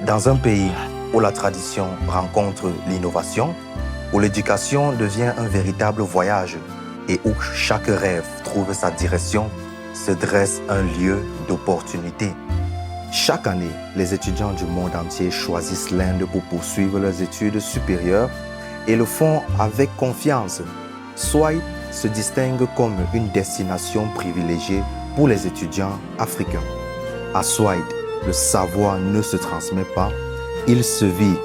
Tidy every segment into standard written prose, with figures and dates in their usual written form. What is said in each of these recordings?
Dans un pays où la tradition rencontre l'innovation, où l'éducation devient un véritable voyage et où chaque rêve trouve sa direction, se dresse un lieu d'opportunité. Chaque année, les étudiants du monde entier choisissent l'Inde pour poursuivre leurs études supérieures et le font avec confiance. Swahid se distingue comme une destination privilégiée pour les étudiants africains. À Swahid, le savoir ne se transmet pas, il se vit.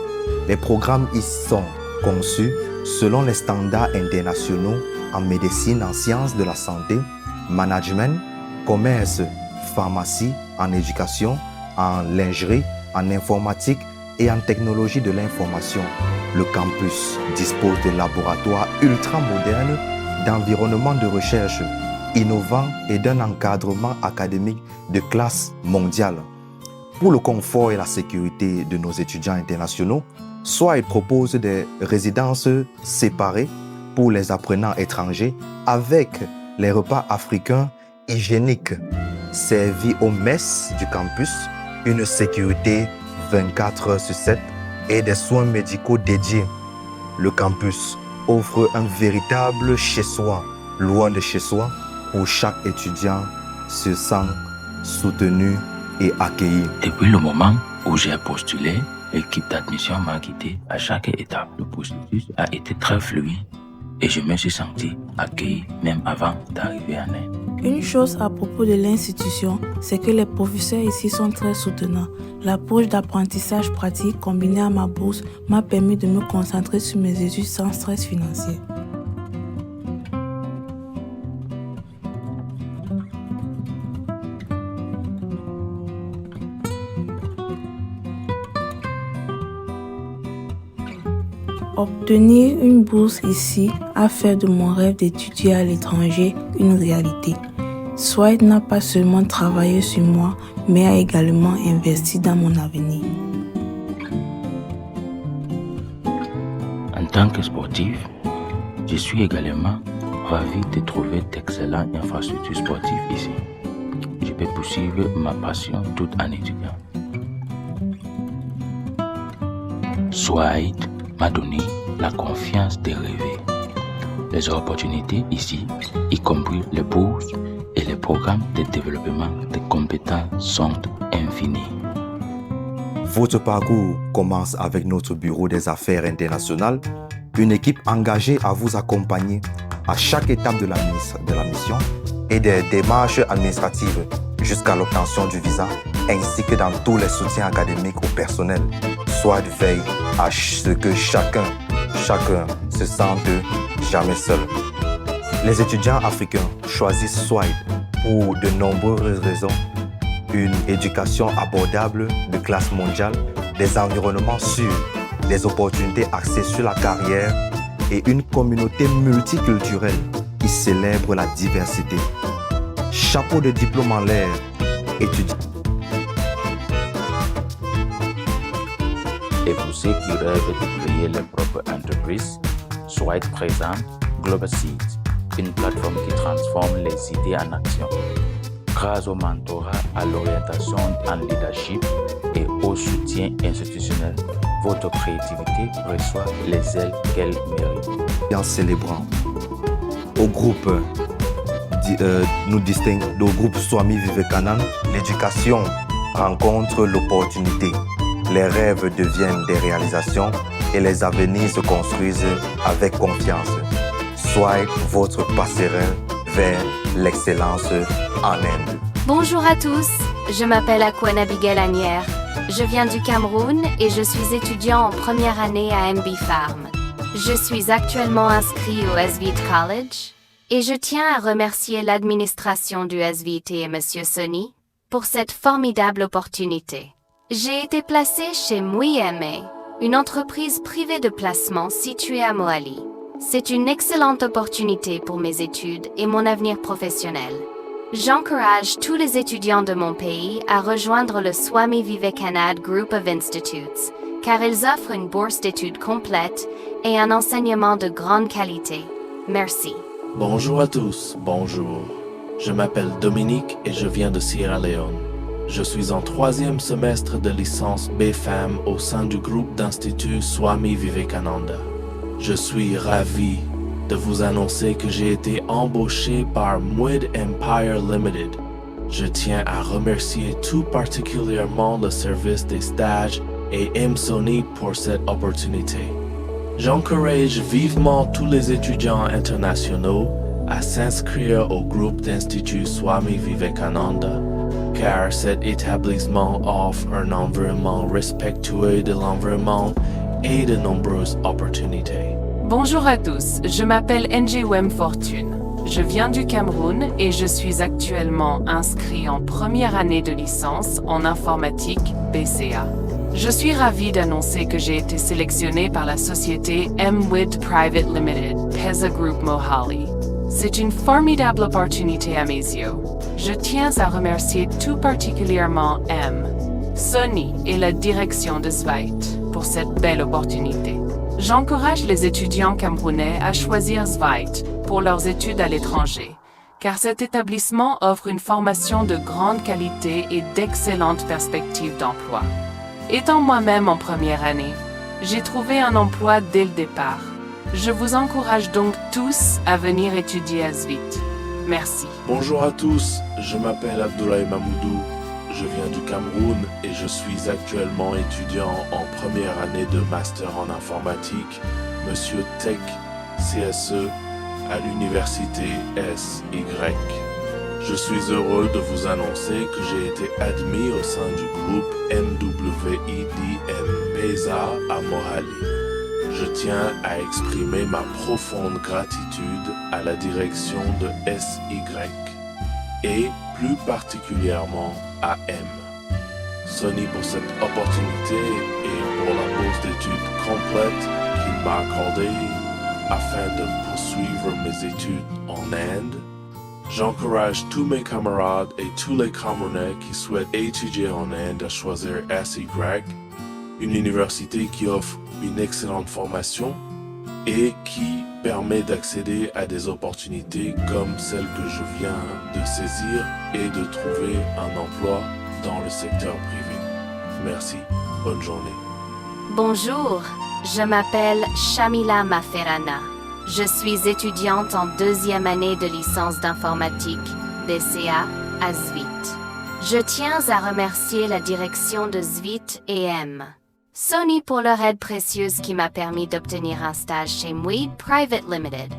Les programmes y sont conçus selon les standards internationaux en médecine, en sciences de la santé, management, commerce, pharmacie, en éducation, en lingerie, en informatique et en technologie de l'information. Le campus dispose de laboratoires ultra-modernes, d'environnements de recherche innovants et d'un encadrement académique de classe mondiale. Pour le confort et la sécurité de nos étudiants internationaux, Swahid propose des résidences séparées pour les apprenants étrangers avec les repas africains hygiéniques servis aux messes du campus, une sécurité 24 heures sur 7 et des soins médicaux dédiés. Le campus offre un véritable chez-soi, loin de chez soi, où chaque étudiant se sent soutenu et accueilli. Depuis le moment où j'ai postulé, l'équipe d'admission m'a guidé à chaque étape. Le processus a été très fluide et je me suis senti accueilli même avant d'arriver en Inde. Une chose à propos de l'institution, c'est que les professeurs ici sont très soutenants. L'approche d'apprentissage pratique combinée à ma bourse m'a permis de me concentrer sur mes études sans stress financier. Obtenir une bourse ici a fait de mon rêve d'étudier à l'étranger une réalité. Swahid n'a pas seulement travaillé sur moi, mais a également investi dans mon avenir. En tant que sportif, je suis également ravi de trouver d'excellentes infrastructures sportives ici. Je peux poursuivre ma passion tout en étudiant. Swahid m'a donné la confiance de rêver. Les opportunités ici, y compris les bourses et les programmes de développement des compétences, sont infinies. Votre parcours commence avec notre bureau des affaires internationales, une équipe engagée à vous accompagner à chaque étape de la mission et des démarches administratives jusqu'à l'obtention du visa, ainsi que dans tous les soutiens académiques au personnel. Swahid veille à ce que chacun se sente jamais seul. Les étudiants africains choisissent Swahid pour de nombreuses raisons. Une éducation abordable de classe mondiale, des environnements sûrs, des opportunités axées sur la carrière et une communauté multiculturelle qui célèbre la diversité. Chapeau de diplôme en l'air, étudiant. Et pour ceux qui rêvent de créer leur propre entreprise, Swahid présente Global Seed, une plateforme qui transforme les idées en action. Grâce au mentorat, à l'orientation en leadership et au soutien institutionnel, votre créativité reçoit les ailes qu'elle mérite. En célébrant au groupe au groupe Swami Vivekanand, l'éducation rencontre l'opportunité. Les rêves deviennent des réalisations et les avenirs se construisent avec confiance. Soyez votre passerelle vers l'excellence en Inde. Bonjour à tous, je m'appelle Akwan Abigail Agnières. Je viens du Cameroun et je suis étudiant en première année à MB Pharm. Je suis actuellement inscrit au SVT College et je tiens à remercier l'administration du SVT et M. Soni pour cette formidable opportunité. J'ai été placée chez Muyeme, une entreprise privée de placement située à Mohali. C'est une excellente opportunité pour mes études et mon avenir professionnel. J'encourage tous les étudiants de mon pays à rejoindre le Swami Vivekanand Group of Institutes, car ils offrent une bourse d'études complète et un enseignement de grande qualité. Merci. Bonjour à tous, bonjour. Je m'appelle Dominique et je viens de Sierra Leone. Je suis en 3e semestre de licence BFAM au sein du groupe d'Institut Swami Vivekananda. Je suis ravi de vous annoncer que j'ai été embauché par Mwid Empire Limited. Je tiens à remercier tout particulièrement le service des stages et Sony pour cette opportunité. J'encourage vivement tous les étudiants internationaux à s'inscrire au groupe d'Institut Swami Vivekananda, car cet établissement offre un environnement respectueux de l'environnement et de nombreuses opportunités. Bonjour à tous, je m'appelle NJWM Fortune. Je viens du Cameroun et je suis actuellement inscrit en première année de licence en informatique BCA. Je suis ravi d'annoncer que j'ai été sélectionné par la société MWID Private Limited, PESA Group Mohali. C'est une formidable opportunité à mes yeux. Je tiens à remercier tout particulièrement Sony et la direction de Zweit pour cette belle opportunité. J'encourage les étudiants camerounais à choisir Zweit pour leurs études à l'étranger, car cet établissement offre une formation de grande qualité et d'excellentes perspectives d'emploi. Étant moi-même en première année, j'ai trouvé un emploi dès le départ. Je vous encourage donc tous à venir étudier à Zweit. Merci. Bonjour à tous, je m'appelle Abdoulaye Mamoudou, je viens du Cameroun et je suis actuellement étudiant en première année de master en informatique, Monsieur Tech CSE à l'université SY. Je suis heureux de vous annoncer que j'ai été admis au sein du groupe MWIDM PESA à Mohali. Je tiens à exprimer ma profonde gratitude à la direction de SY et plus particulièrement à Sony pour cette opportunité et pour la bourse d'études complète qu'il m'a accordée afin de poursuivre mes études en Inde. J'encourage tous mes camarades et tous les Camerounais qui souhaitent étudier en Inde à choisir SY, une université qui offre une excellente formation et qui permet d'accéder à des opportunités comme celle que je viens de saisir et de trouver un emploi dans le secteur privé. Merci, bonne journée. Bonjour, je m'appelle Shamila Maferana. Je suis étudiante en 2e année de licence d'informatique, BCA, à Zweit. Je tiens à remercier la direction de Zweit et Sony pour leur aide précieuse qui m'a permis d'obtenir un stage chez MWID Private Limited.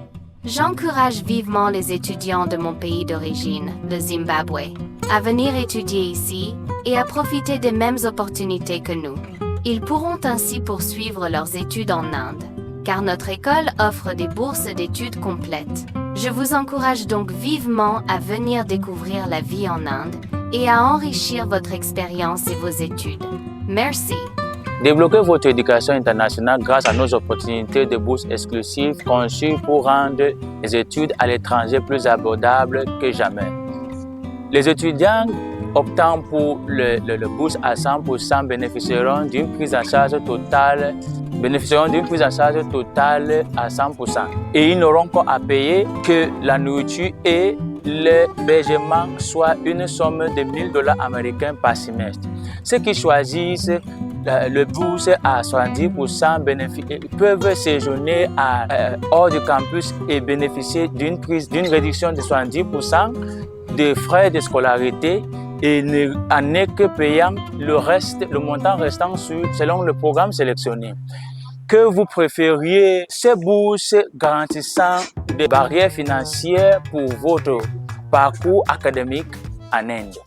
J'encourage vivement les étudiants de mon pays d'origine, le Zimbabwe, à venir étudier ici et à profiter des mêmes opportunités que nous. Ils pourront ainsi poursuivre leurs études en Inde, car notre école offre des bourses d'études complètes. Je vous encourage donc vivement à venir découvrir la vie en Inde et à enrichir votre expérience et vos études. Merci. Débloquez votre éducation internationale grâce à nos opportunités de bourses exclusives conçues pour rendre les études à l'étranger plus abordables que jamais. Les étudiants optant pour le bourse à 100% bénéficieront d'une prise en charge totale à 100%. Et ils n'auront qu'à payer que la nourriture et l'hébergement, soit une somme de $1000 américains par semestre. Ceux qui choisissent le bourse à 70% peuvent séjourner hors du campus et bénéficier d'une réduction de 70% des frais de scolarité et en n'est que payant le montant restant selon le programme sélectionné. Que vous préfériez ces bourses garantissant des barrières financières pour votre parcours académique en Inde.